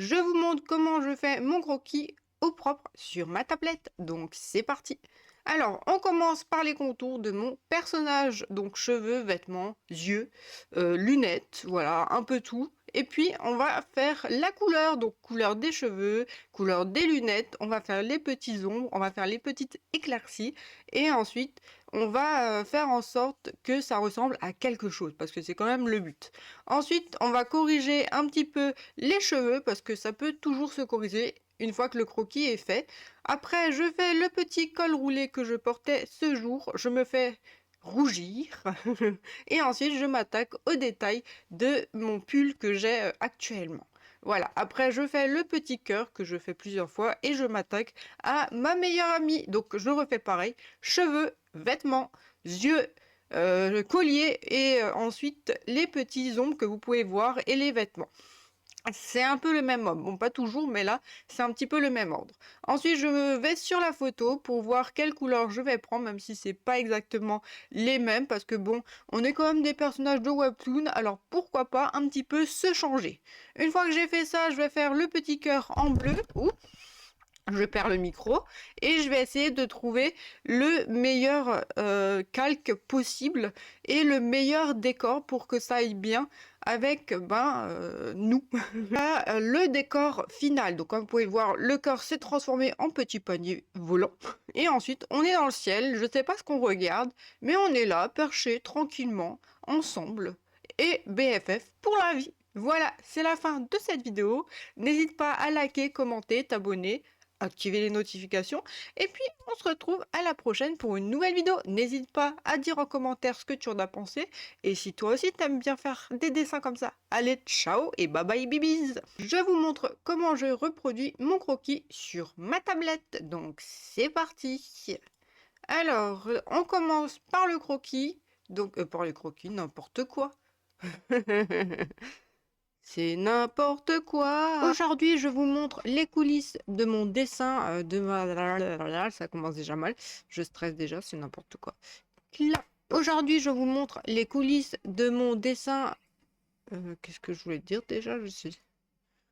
Je vous montre comment je fais mon croquis au propre sur ma tablette, donc c'est parti. Alors, on commence par les contours de mon personnage, donc cheveux, vêtements, yeux, lunettes, voilà, un peu tout. Et puis, on va faire la couleur, donc couleur des cheveux, couleur des lunettes, on va faire les petits ombres, on va faire les petites éclaircies, et ensuite, on va faire en sorte que ça ressemble à quelque chose, parce que c'est quand même le but. Ensuite, on va corriger un petit peu les cheveux, parce que ça peut toujours se corriger une fois que le croquis est fait. Après, je fais le petit col roulé que je portais ce jour, je me fais rougir et ensuite je m'attaque aux détails de mon pull que j'ai actuellement. Voilà, après je fais le petit cœur que je fais plusieurs fois et je m'attaque à ma meilleure amie. Donc je refais pareil, cheveux, vêtements, yeux, collier et ensuite les petits ombres que vous pouvez voir et les vêtements. C'est un peu le même ordre. Bon, pas toujours, mais là, c'est un petit peu le même ordre. Ensuite, je vais sur la photo pour voir quelle couleur je vais prendre, même si c'est pas exactement les mêmes, parce que bon, on est quand même des personnages de Webtoon, alors pourquoi pas un petit peu se changer. Une fois que j'ai fait ça, je vais faire le petit cœur en bleu. Ouh, je perds le micro et je vais essayer de trouver le meilleur calque possible et le meilleur décor pour que ça aille bien avec nous. Là, le décor final, donc comme vous pouvez le voir, le corps s'est transformé en petit panier volant et ensuite on est dans le ciel. Je sais pas ce qu'on regarde, mais on est là perché tranquillement ensemble et BFF pour la vie. Voilà, c'est la fin de cette vidéo. N'hésite pas à liker, commenter, t'abonner, activer les notifications. Et puis, on se retrouve à la prochaine pour une nouvelle vidéo. N'hésite pas à dire en commentaire ce que tu en as pensé. Et si toi aussi t'aimes bien faire des dessins comme ça, allez, ciao et bye bye bibis. Je vous montre comment je reproduis mon croquis sur ma tablette. Donc, c'est parti. Alors, on commence par le croquis. Donc, par le croquis, n'importe quoi. C'est n'importe quoi. Aujourd'hui, je vous montre les coulisses de mon dessin de ma... Ça commence déjà mal. Je stresse déjà, c'est n'importe quoi. Là. Aujourd'hui, je vous montre les coulisses de mon dessin. Qu'est-ce que je voulais dire déjà? Je sais.